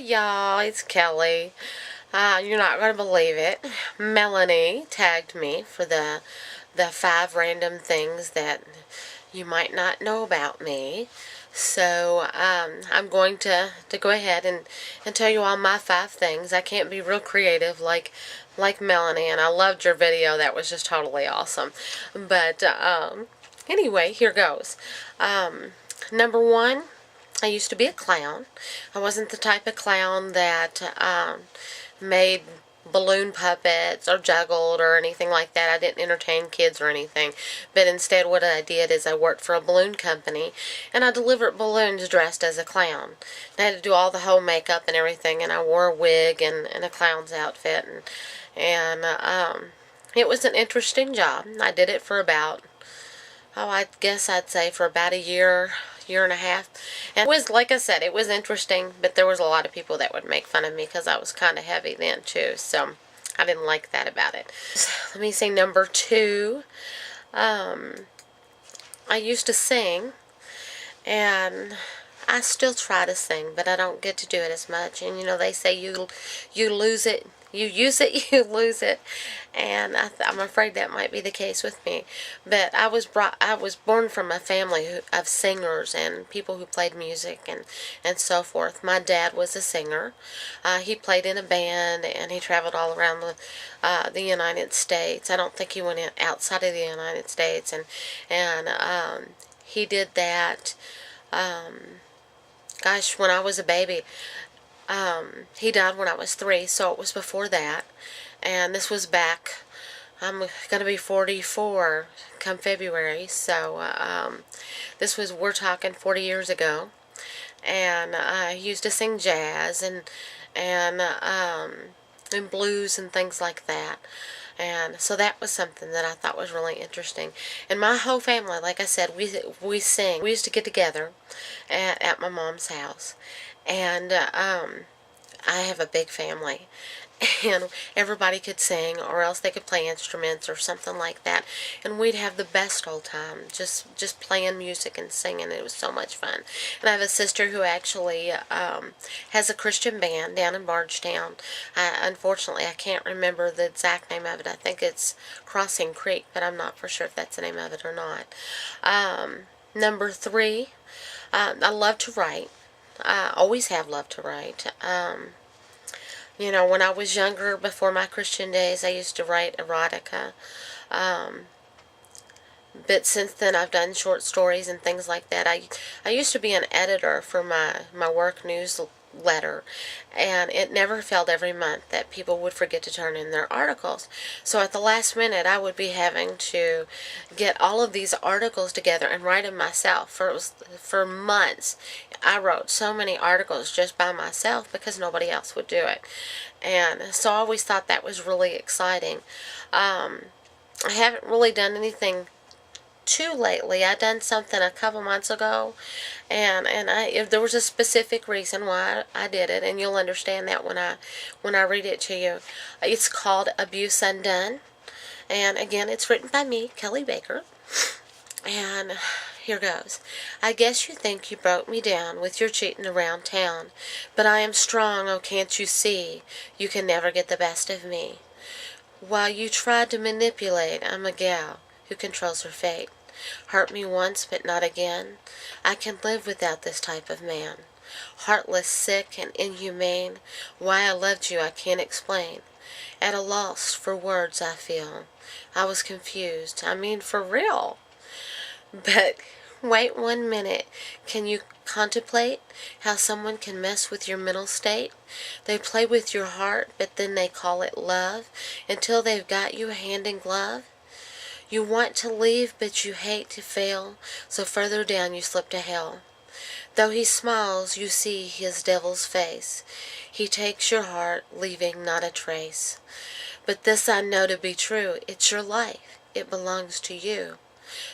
y'all, it's Kelly. You're not going to believe it. Melanie tagged me for the 5 random things that you might not know about me. So I'm going to go ahead and tell you all my 5 things. I can't be real creative like Melanie, and I loved your video. That was just totally awesome. But anyway, here goes. Number 1. I used to be a clown. I wasn't the type of clown that made balloon puppets or juggled or anything like that. I didn't entertain kids or anything. But instead what I did is I worked for a balloon company and I delivered balloons dressed as a clown. I had to do all the whole makeup and everything, and I wore a wig and a clown's outfit. And it was an interesting job. I did it for about, I guess I'd say for about a year and a half. And it was, like I said, it was interesting, but there was a lot of people that would make fun of me because I was kind of heavy then too, so I didn't like that about it. So, let me see, number 2. I used to sing, and I still try to sing, but I don't get to do it as much. And you know, they say you lose it, you use it, you lose it, and I'm afraid that might be the case with me. But I was born from a family of singers and people who played music and so forth. My dad was a singer. He played in a band and he traveled all around the United States. I don't think he went outside of the United States, and he did that. Gosh, when I was a baby. He died when I was 3, so it was before that. And this was back, I'm going to be 44 come February, so we're talking 40 years ago. And he used to sing jazz and blues and things like that. And so that was something that I thought was really interesting. And my whole family, like I said, we sing. We used to get together at my mom's house. And I have a big family, and everybody could sing, or else they could play instruments or something like that, and we'd have the best old time just playing music and singing. It was so much fun. And I have a sister who actually has a Christian band down in Bardstown. Unfortunately, I can't remember the exact name of it. I think it's Crossing Creek, but I'm not for sure if that's the name of it or not. Number 3, I love to write. I always have loved to write. You know, when I was younger, before my Christian days, I used to write erotica. But since then, I've done short stories and things like that. I used to be an editor for my work newsletter, and it never failed every month that people would forget to turn in their articles. So at the last minute, I would be having to get all of these articles together and write them myself. For months, I wrote so many articles just by myself because nobody else would do it. And so I always thought that was really exciting. I haven't really done anything too lately. I done something a couple months ago, and if there was a specific reason why I did it, and you'll understand that when I read it to you. It's called Abuse Undone, and again, it's written by me, Kelly Baker. And here goes. I guess you think you broke me down with your cheating around town, but I am strong, oh can't you see? You can never get the best of me. While you tried to manipulate, I'm a gal who controls her fate. Hurt me once, but not again. I can live without this type of man. Heartless, sick, and inhumane. Why I loved you I can't explain. At a loss for words I feel. I was confused. I mean, for real. But wait 1 minute. Can you contemplate how someone can mess with your mental state? They play with your heart, but then they call it love, until they've got you hand in glove. You want to leave, but you hate to fail, so further down you slip to hell. Though he smiles, you see his devil's face. He takes your heart, leaving not a trace. But this I know to be true, it's your life, it belongs to you.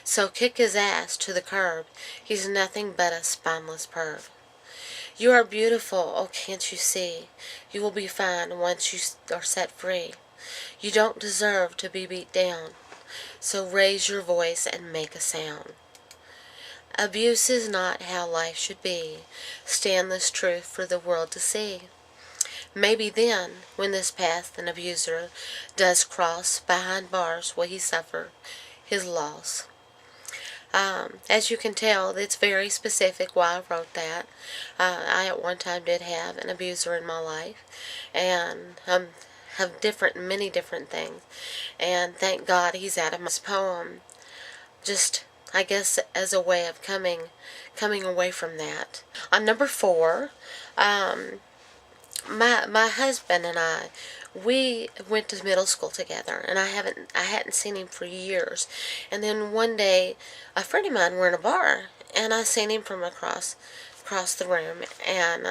So kick his ass to the curb, he's nothing but a spineless perv. You are beautiful, oh can't you see? You will be fine once you are set free. You don't deserve to be beat down, so raise your voice and make a sound. Abuse is not how life should be. Stand this truth for the world to see. maybe then, when this path an abuser does cross behind bars, will he suffer his loss. As you can tell, it's very specific why I wrote that. I at one time did have an abuser in my life, and have many different things, and thank God he's out of my poem. Just, I guess, as a way of coming away from that. On number 4, my husband and I, we went to middle school together, and I hadn't seen him for years. And then one day, a friend of mine were in a bar, and I seen him from across the room. And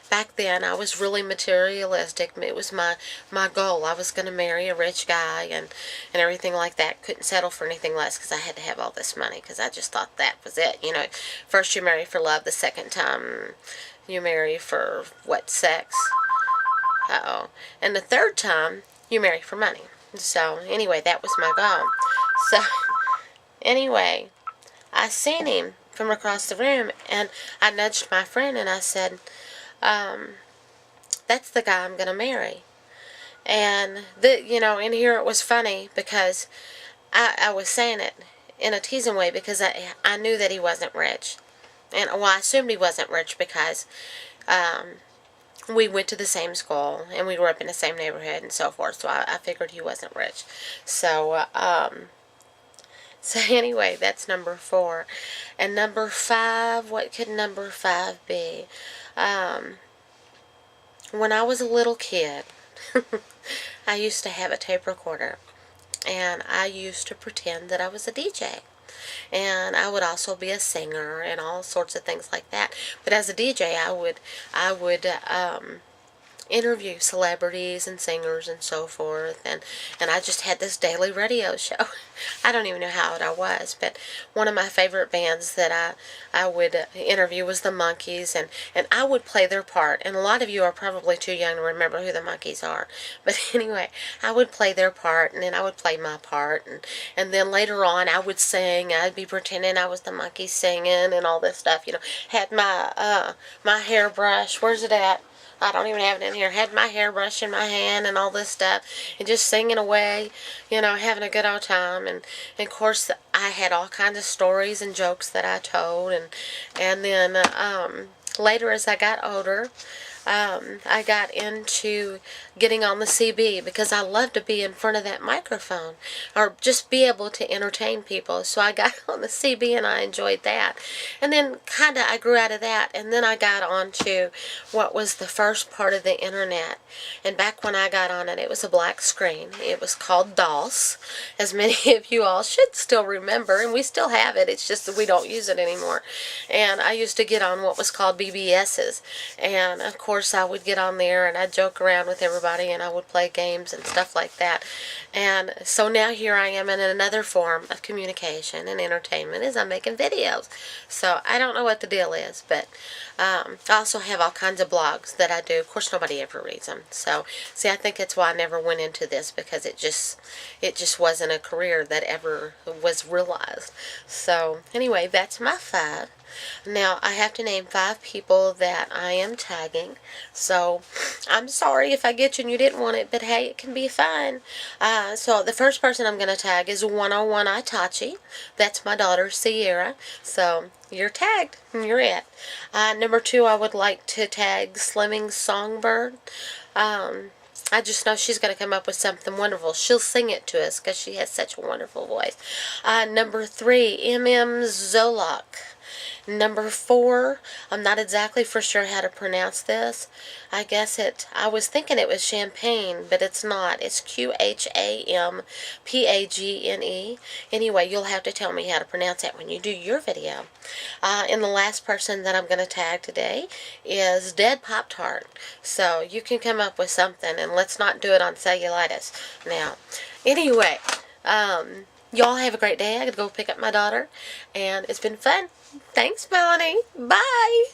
back then, I was really materialistic. It was my goal. I was going to marry a rich guy and everything like that. Couldn't settle for anything less because I had to have all this money, because I just thought that was it. You know, first you marry for love, the second time you marry for what, sex? And the third time, you marry for money. So, anyway, that was my goal. So, anyway, I seen him from across the room, and I nudged my friend, and I said, that's the guy I'm going to marry. And, in here it was funny, because I was saying it in a teasing way, because I knew that he wasn't rich. And, well, I assumed he wasn't rich because, we went to the same school, and we grew up in the same neighborhood and so forth, so I figured he wasn't rich. So, so anyway, that's number 4. And number 5, what could number 5 be? When I was a little kid, I used to have a tape recorder, and I used to pretend that I was a DJ. And I would also be a singer and all sorts of things like that. But as a DJ, I would interview celebrities and singers and so forth, and I just had this daily radio show. I don't even know how old I was, but one of my favorite bands that I would interview was the Monkees, and I would play their part. And a lot of you are probably too young to remember who the Monkees are, but anyway, I would play their part, and then I would play my part, and then later on I would sing. I'd be pretending I was the Monkees singing and all this stuff. Had my my hairbrush. Where's it at? I don't even have it in here. Had my hairbrush in my hand and all this stuff, and just singing away, having a good old time. And of course, I had all kinds of stories and jokes that I told. And then later, as I got older, I got into getting on the CB, because I love to be in front of that microphone, or just be able to entertain people. So I got on the CB, and I enjoyed that. And then kind of I grew out of that, and then I got on to what was the first part of the internet. And back when I got on it, it was a black screen. It was called DOS, as many of you all should still remember, and we still have it. It's just that we don't use it anymore. And I used to get on what was called BBSs, and of course I would get on there, and I'd joke around with everybody, and I would play games and stuff like that. And so now here I am in another form of communication and entertainment, as I'm making videos. So I don't know what the deal is, but I also have all kinds of blogs that I do. Of course, nobody ever reads them. So, see, I think that's why I never went into this, because it just wasn't a career that ever was realized. So, anyway, that's my 5. Now, I have to name 5 people that I am tagging. So, I'm sorry if I get you and you didn't want it, but hey, it can be fine. So, the first person I'm going to tag is 101 Itach. That's my daughter, Sierra. So, you're tagged. You're it. Number 2, I would like to tag Slimming Songbird. I just know she's going to come up with something wonderful. She'll sing it to us, because she has such a wonderful voice. Number 3, Mmzolock. Number 4, I'm not exactly for sure how to pronounce this. I was thinking it was Qhampagne, but it's not. It's Qhampagne. Anyway, you'll have to tell me how to pronounce that when you do your video. And the last person that I'm going to tag today is Dedpoptart. So you can come up with something, and let's not do it on cellulitis. Now, anyway, y'all have a great day. I got to go pick up my daughter, and it's been fun. Thanks, Melanie. Bye.